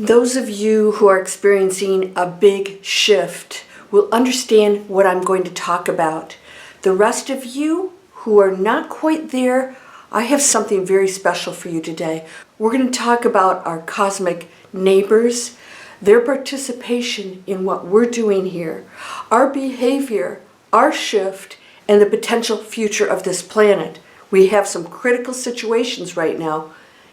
Those of you who are experiencing a big shift will understand what I'm going to talk about. The rest of you who are not quite there, I have something very special for you today. We're going to talk about our cosmic neighbors, their participation in what we're doing here, our behavior, our shift, and the potential future of this planet. We have some critical situations right now.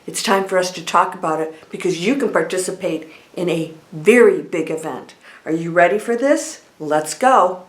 It's time for us to talk about it because you can participate in a very big event. Are you ready for this? Let's go.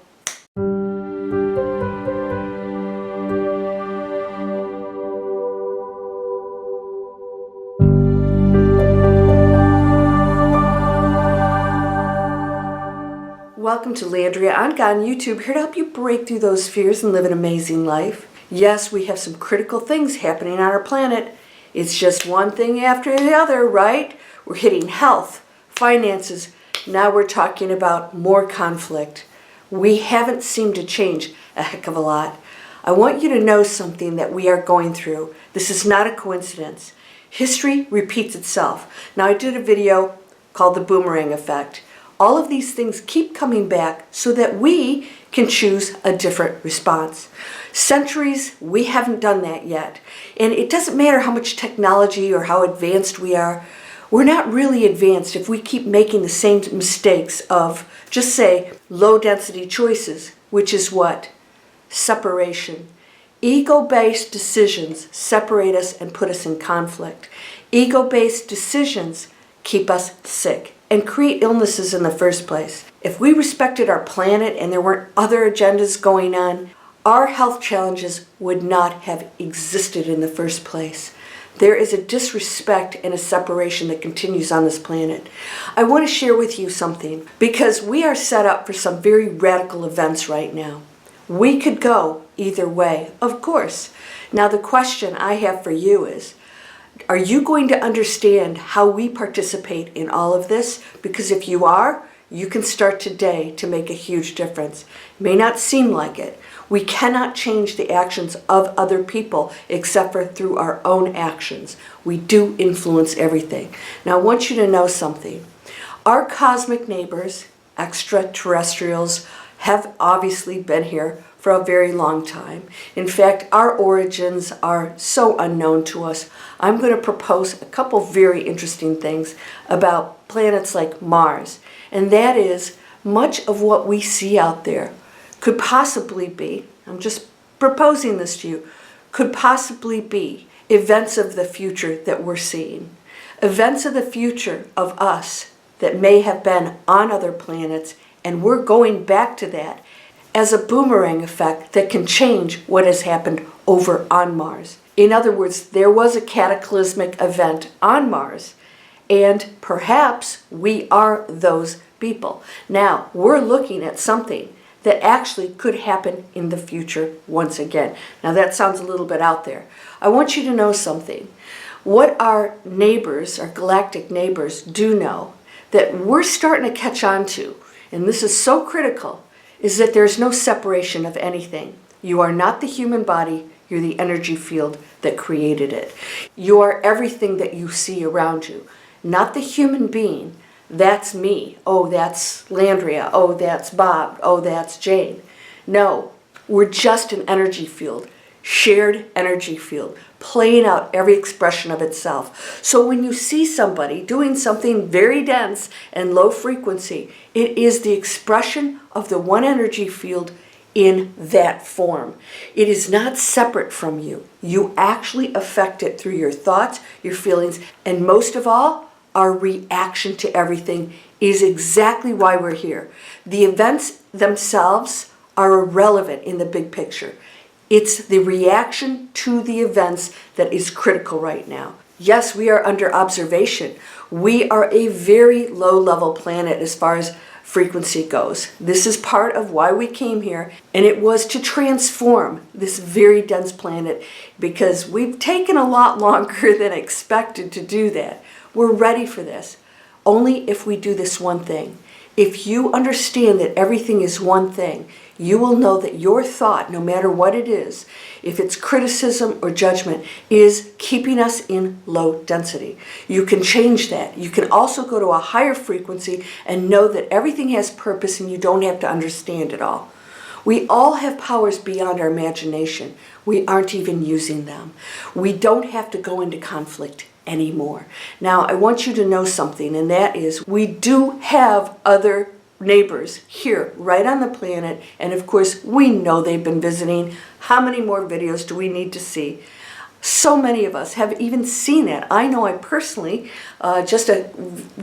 Welcome to Landria Onkka on YouTube, here to help you break through those fears and live an amazing life. Yes, we have some critical things happening on our planet. It's just one thing after the other, right? We're hitting health, finances. Now we're talking about more conflict. We haven't seemed to change a heck of a lot. I want you to know something that we are going through. This is not a coincidence. History repeats itself. Now I did a video called The Boomerang Effect. All of these things keep coming back so that we can choose a different response. Centuries, we haven't done that yet. And it doesn't matter how much technology or how advanced we are. We're not really advanced if we keep making the same mistakes of, just say, low-density choices, which is what? Separation. Ego-based decisions separate us and put us in conflict. Ego-based decisions keep us sick and create illnesses in the first place. If we respected our planet and there weren't other agendas going on, our health challenges would not have existed in the first place. There is a disrespect and a separation that continues on this planet. I want to share with you something because we are set up for some very radical events right now. We could go either way, of course. Now the question I have for you is, are you going to understand how we participate in all of this? Because if you are, you can start today to make a huge difference. It may not seem like it. We cannot change the actions of other people except for through our own actions. We do influence everything. Now I want you to know something. Our cosmic neighbors, extraterrestrials, have obviously been here for a very long time. In fact, our origins are so unknown to us. I'm going to propose a couple very interesting things about planets like Mars. And that is, much of what we see out there could possibly be, I'm just proposing this to you, could possibly be events of the future that we're seeing. Events of the future of us that may have been on other planets, and we're going back to that as a boomerang effect that can change what has happened over on Mars. In other words, there was a cataclysmic event on Mars, and perhaps we are those people. Now, we're looking at something that actually could happen in the future once again. Now, that sounds a little bit out there. I want you to know something. What our neighbors, our galactic neighbors, do know that we're starting to catch on to, and this is so critical, is that there's no separation of anything. You are not the human body, you're the energy field that created it. You are everything that you see around you, not the human being. That's me. Oh, that's Landria. Oh, that's Bob. Oh, that's Jane. No, we're just an energy field, shared energy field, playing out every expression of itself. So when you see somebody doing something very dense and low frequency, it is the expression of the one energy field in that form. It is not separate from you. You actually affect it through your thoughts, your feelings, and most of all, our reaction to everything is exactly why we're here. The events themselves are irrelevant in the big picture. It's the reaction to the events that is critical right now. Yes, we are under observation. We are a very low-level planet as far as frequency goes. This is part of why we came here, and it was to transform this very dense planet because we've taken a lot longer than expected to do that. We're ready for this, only if we do this one thing. If you understand that everything is one thing, you will know that your thought, no matter what it is, if it's criticism or judgment, is keeping us in low density. You can change that. You can also go to a higher frequency and know that everything has purpose and you don't have to understand it all. We all have powers beyond our imagination. We aren't even using them. We don't have to go into conflict anymore. Now, I want you to know something, and that is we do have other neighbors here right on the planet, and of course we know they've been visiting. How many more videos do we need to see? So many of us have even seen it. I know I personally, just a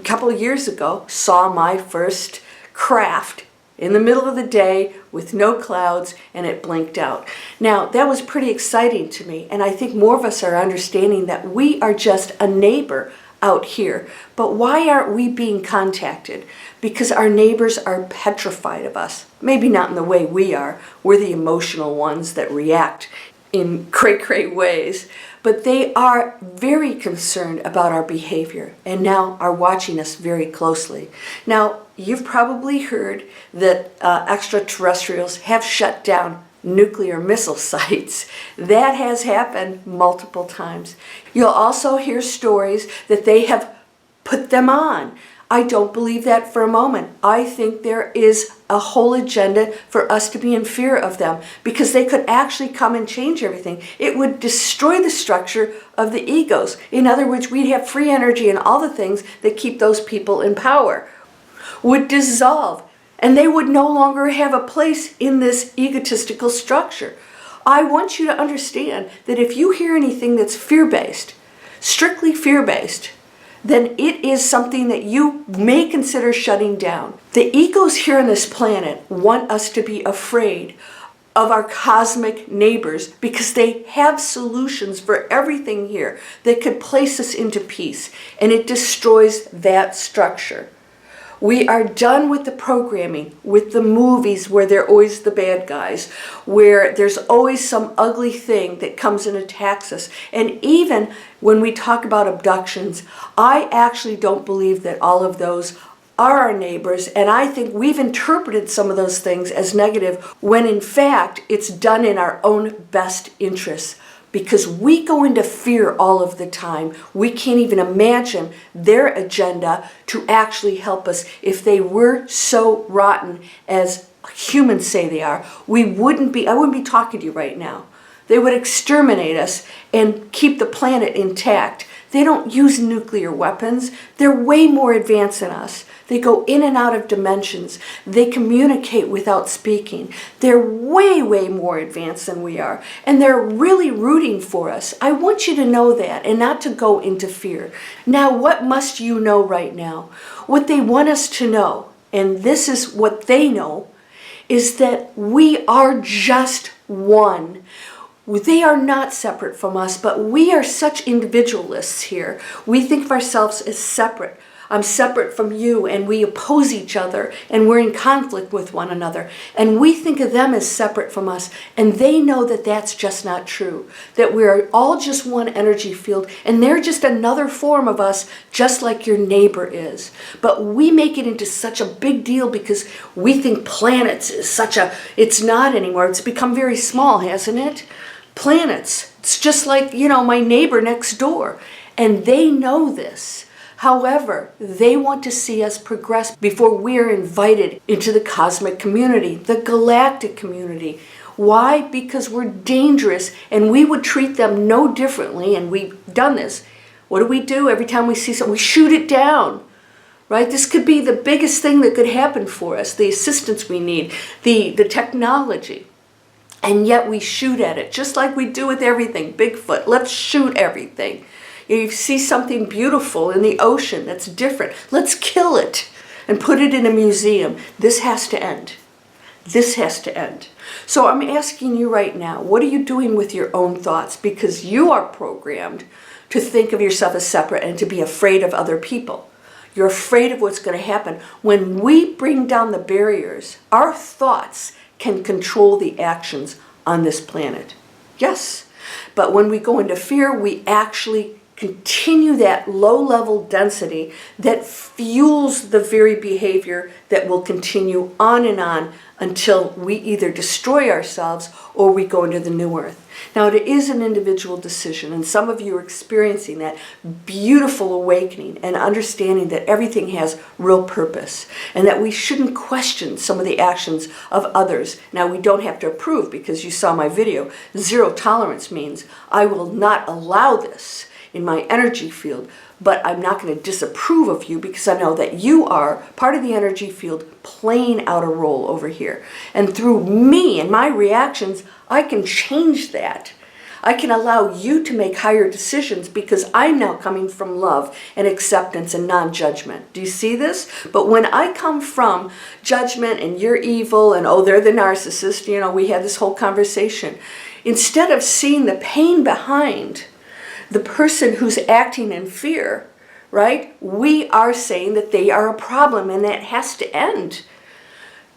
couple of years ago, saw my first craft in the middle of the day with no clouds, and it blinked out. Now, that was pretty exciting to me, and I think more of us are understanding that we are just a neighbor out here. But why aren't we being contacted? Because our neighbors are petrified of us. Maybe not in the way we are. We're the emotional ones that react in cray-cray ways. But they are very concerned about our behavior and now are watching us very closely. Now, you've probably heard that extraterrestrials have shut down nuclear missile sites. That has happened multiple times. You'll also hear stories that they have put them on. I don't believe that for a moment. I think there is a whole agenda for us to be in fear of them because they could actually come and change everything. It would destroy the structure of the egos. In other words, we'd have free energy and all the things that keep those people in power would dissolve, and they would no longer have a place in this egotistical structure. I want you to understand that if you hear anything that's fear-based, strictly fear-based, then it is something that you may consider shutting down. The egos here on this planet want us to be afraid of our cosmic neighbors because they have solutions for everything here that could place us into peace, and it destroys that structure. We are done with the programming, with the movies where they're always the bad guys, where there's always some ugly thing that comes and attacks us. And even when we talk about abductions, I actually don't believe that all of those are our neighbors, and I think we've interpreted some of those things as negative when in fact it's done in our own best interests. Because we go into fear all of the time. We can't even imagine their agenda to actually help us. If they were so rotten as humans say they are, I wouldn't be talking to you right now. They would exterminate us and keep the planet intact. They don't use nuclear weapons. They're way more advanced than us. They go in and out of dimensions. They communicate without speaking. They're way, way more advanced than we are. And they're really rooting for us. I want you to know that and not to go into fear. Now, what must you know right now? What they want us to know, and this is what they know, is that we are just one. They are not separate from us, but we are such individualists here. We think of ourselves as separate. I'm separate from you, and we oppose each other, and we're in conflict with one another. And we think of them as separate from us, and they know that that's just not true, that we're all just one energy field, and they're just another form of us, just like your neighbor is. But we make it into such a big deal because we think planets is it's not anymore. It's become very small, hasn't it? Planets. It's just like, my neighbor next door. And they know this. However, they want to see us progress before we're invited into the cosmic community, the galactic community. Why? Because we're dangerous and we would treat them no differently, and we've done this. What do? Every time we see something, we shoot it down. Right? This could be the biggest thing that could happen for us, the assistance we need, the technology. And yet we shoot at it, just like we do with everything. Bigfoot, let's shoot everything. You see something beautiful in the ocean that's different, let's kill it and put it in a museum. This has to end. This has to end. So I'm asking you right now, what are you doing with your own thoughts? Because you are programmed to think of yourself as separate and to be afraid of other people. You're afraid of what's going to happen. When we bring down the barriers, our thoughts can control the actions on this planet. Yes. But when we go into fear, we actually continue that low-level density that fuels the very behavior that will continue on and on until we either destroy ourselves or we go into the new earth. Now, it is an individual decision, and some of you are experiencing that beautiful awakening and understanding that everything has real purpose and that we shouldn't question some of the actions of others. Now, we don't have to approve, because you saw my video. Zero tolerance means I will not allow this in my energy field, but I'm not going to disapprove of you, because I know that you are part of the energy field playing out a role over here. And through me and my reactions, I can change that. I can allow you to make higher decisions, because I'm now coming from love and acceptance and non-judgment. Do you see this? But when I come from judgment and you're evil and, oh, they're the narcissist, you know, we had this whole conversation. Instead of seeing the pain behind the person who's acting in fear, right? We are saying that they are a problem and that has to end.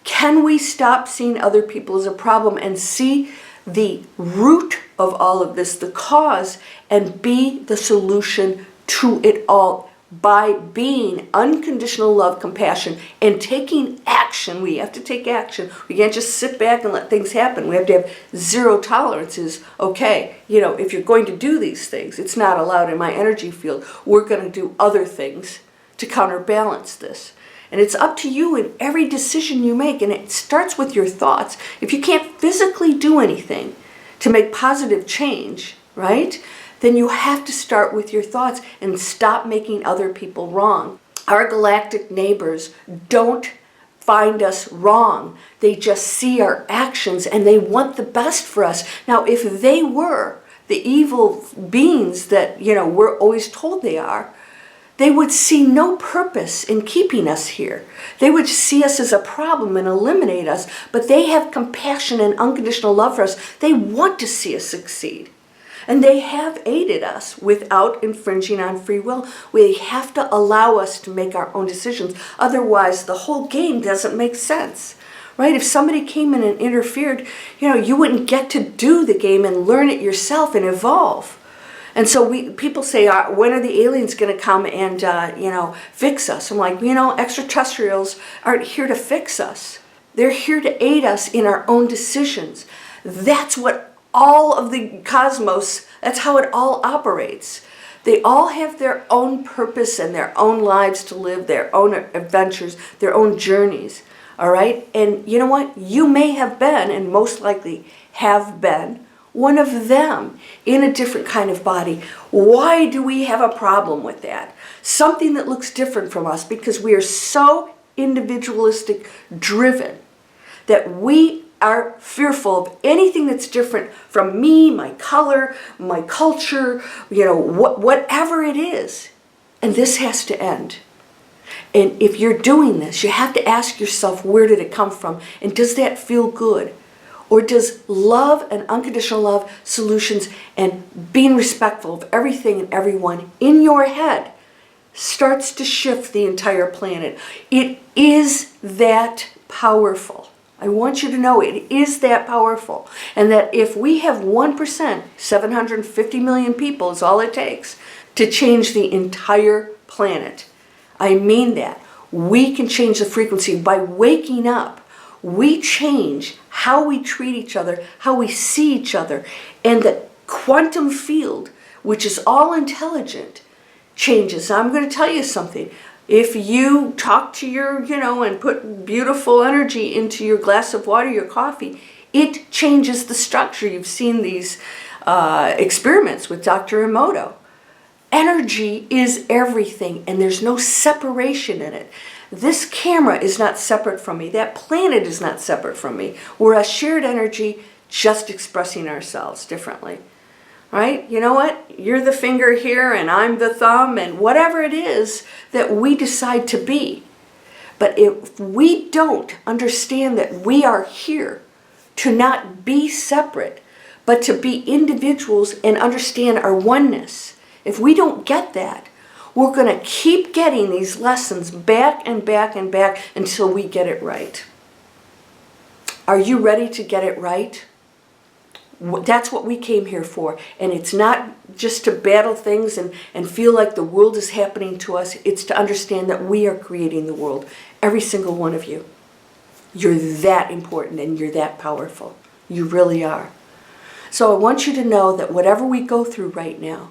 Can we stop seeing other people as a problem and see the root of all of this, the cause, and be the solution to it all by being unconditional love, compassion, and taking action? We have to take action. We can't just sit back and let things happen. We have to have zero tolerances. Okay, you know, if you're going to do these things, it's not allowed in my energy field. We're going to do other things to counterbalance this. And it's up to you in every decision you make, and it starts with your thoughts. If you can't physically do anything to make positive change, right, then you have to start with your thoughts and stop making other people wrong. Our galactic neighbors don't find us wrong. They just see our actions and they want the best for us. Now, if they were the evil beings that, you know, we're always told they are, they would see no purpose in keeping us here. They would see us as a problem and eliminate us, but they have compassion and unconditional love for us. They want to see us succeed. And they have aided us without infringing on free will. We have to allow us to make our own decisions. Otherwise, the whole game doesn't make sense, right? If somebody came in and interfered, you know, you wouldn't get to do the game and learn it yourself and evolve. And so people say, when are the aliens going to come and, you know, fix us? I'm like, you know, extraterrestrials aren't here to fix us. They're here to aid us in our own decisions. That's what all of the cosmos, that's how it all operates. They all have their own purpose and their own lives to live, their own adventures, their own journeys, all right? And you know what? You may have been, and most likely have been, one of them in a different kind of body. Why do we have a problem with that? Something that looks different from us, because we are so individualistic driven that we are fearful of anything that's different from me, my color, my culture, you know, whatever it is. And this has to end. And if you're doing this, you have to ask yourself, where did it come from? And does that feel good? Or does love and unconditional love solutions and being respectful of everything and everyone in your head starts to shift the entire planet? It is that powerful. I want you to know it is that powerful. And that if we have 1%, 750 million people is all it takes to change the entire planet. I mean that. We can change the frequency by waking up. We change how we treat each other, how we see each other. And the quantum field, which is all intelligent, changes. I'm going to tell you something. If you talk to your, you know, and put beautiful energy into your glass of water, your coffee, it changes the structure. You've seen these experiments with Dr. Emoto. Energy is everything, and there's no separation in it. This camera is not separate from me. That planet is not separate from me. We're a shared energy, just expressing ourselves differently. Right? You know what? You're the finger here and I'm the thumb and whatever it is that we decide to be. But if we don't understand that we are here to not be separate, but to be individuals and understand our oneness, if we don't get that, we're going to keep getting these lessons back and back and back until we get it right. Are you ready to get it right? That's what we came here for. And it's not just to battle things and feel like the world is happening to us. It's to understand that we are creating the world. Every single one of you. You're that important and you're that powerful. You really are. So I want you to know that whatever we go through right now,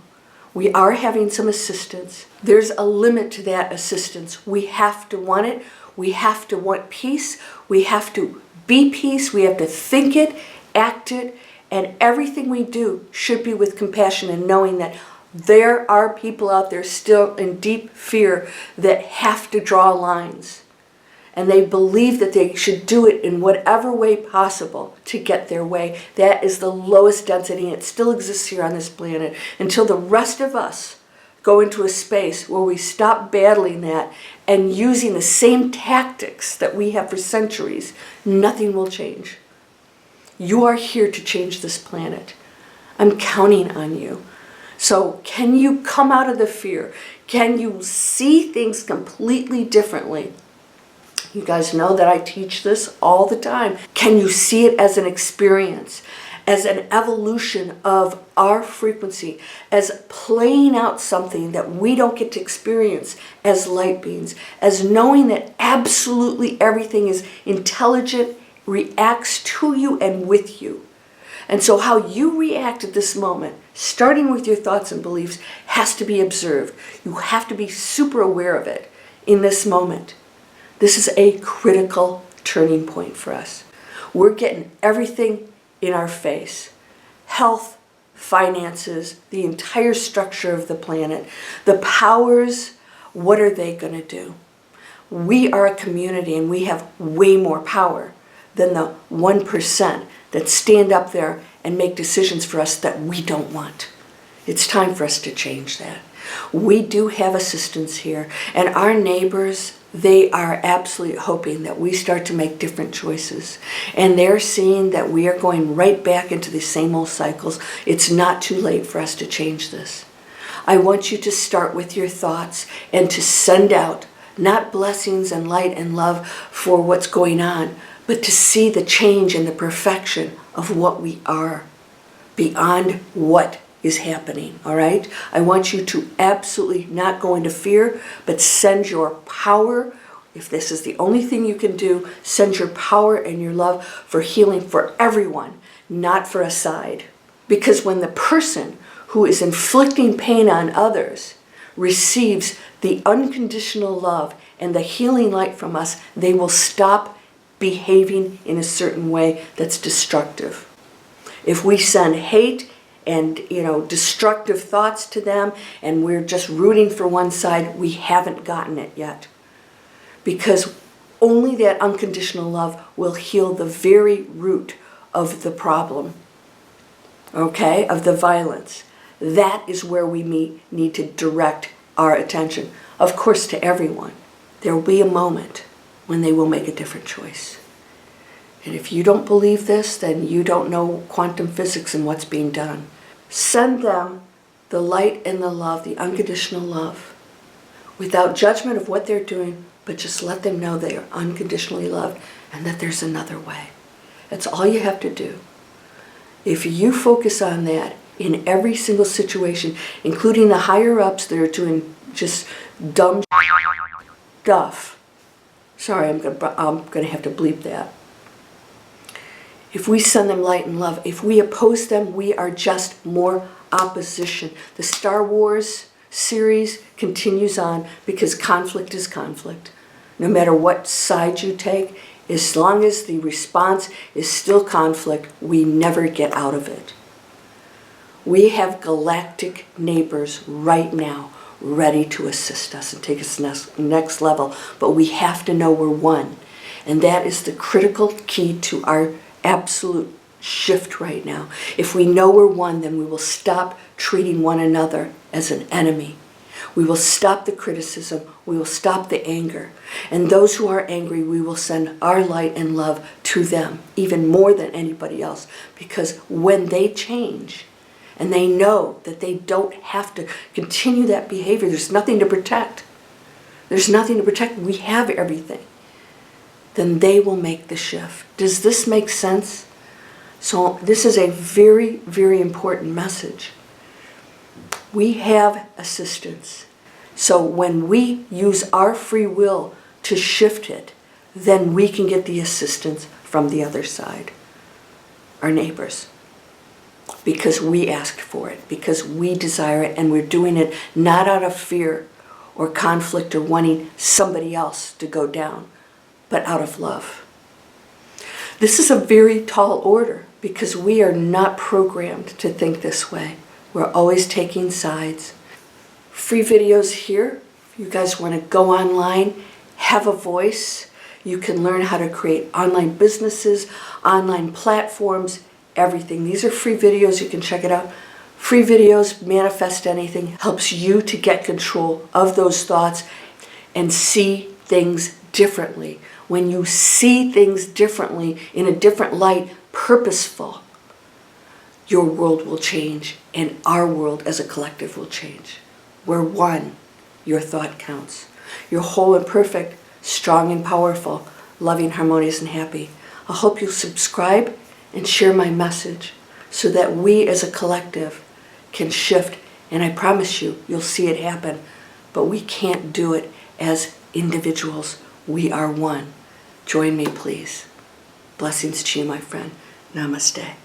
we are having some assistance. There's a limit to that assistance. We have to want it. We have to want peace. We have to be peace. We have to think it, act it, and everything we do should be with compassion and knowing that there are people out there still in deep fear that have to draw lines. And they believe that they should do it in whatever way possible to get their way. That is the lowest density, and it still exists here on this planet until the rest of us go into a space where we stop battling that and using the same tactics that we have for centuries. Nothing will change. You are here to change this planet. I'm counting on you. So can you come out of the fear? Can you see things completely differently? You guys know that I teach this all the time. Can you see it as an experience, as an evolution of our frequency, as playing out something that we don't get to experience as light beings, as knowing that absolutely everything is intelligent, reacts to you and with you. And so how you react at this moment, starting with your thoughts and beliefs, has to be observed. You have to be super aware of it in this moment. This is a critical turning point for us. We're getting everything in our face. Health, finances, the entire structure of the planet, the powers, what are they going to do? We are a community and we have way more power than the 1% that stand up there and make decisions for us that we don't want. It's time for us to change that. We do have assistance here, and our neighbors, they are absolutely hoping that we start to make different choices. And they're seeing that we are going right back into the same old cycles. It's not too late for us to change this. I want you to start with your thoughts and to send out not blessings and light and love for what's going on, but to see the change and the perfection of what we are beyond what is happening, all right? I want you to absolutely not go into fear, but send your power. If this is the only thing you can do, send your power and your love for healing for everyone, not for a side. Because when the person who is inflicting pain on others receives the unconditional love and the healing light from us, they will stop behaving in a certain way that's destructive. If we send hate and destructive thoughts to them and we're just rooting for one side, we haven't gotten it yet. Because only that unconditional love will heal the very root of the problem, okay, of the violence. That is where we need to direct our attention. Of course, to everyone. There will be a moment when they will make a different choice. And if you don't believe this, then you don't know quantum physics and what's being done. Send them the light and the love, the unconditional love, without judgment of what they're doing, but just let them know they are unconditionally loved and that there's another way. That's all you have to do. If you focus on that in every single situation, including the higher ups that are doing just dumb stuff. Sorry, I'm gonna have to bleep that. If we send them light and love, if we oppose them, we are just more opposition. The Star Wars series continues on because conflict is conflict. No matter what side you take, as long as the response is still conflict, we never get out of it. We have galactic neighbors right now ready to assist us and take us next level, but we have to know we're one. And that is the critical key to our absolute shift right now. If we know we're one, then we will stop treating one another as an enemy. We will stop the criticism. We will stop the anger. And those who are angry, we will send our light and love to them, even more than anybody else. Because when they change, and they know that they don't have to continue that behavior, there's nothing to protect. There's nothing to protect. We have everything. Then they will make the shift. Does this make sense? So this is a very, very important message. We have assistance. So when we use our free will to shift it, then we can get the assistance from the other side, our neighbors. Because we asked for it, because we desire it, and we're doing it not out of fear or conflict or wanting somebody else to go down, but out of love. This is a very tall order because we are not programmed to think this way. We're always taking sides. Free videos here. If you guys want to go online, have a voice. You can learn how to create online businesses, online platforms, everything. These are free videos. You can check it out. Free videos, Manifest Anything, helps you to get control of those thoughts and see things differently. When you see things differently, in a different light, purposeful, your world will change and our world as a collective will change. We're one. Your thought counts. You're whole and perfect, strong and powerful, loving, harmonious, and happy. I hope you'll subscribe and share my message so that we as a collective can shift. And I promise you, you'll see it happen. But we can't do it as individuals. We are one. Join me, please. Blessings to you, my friend. Namaste.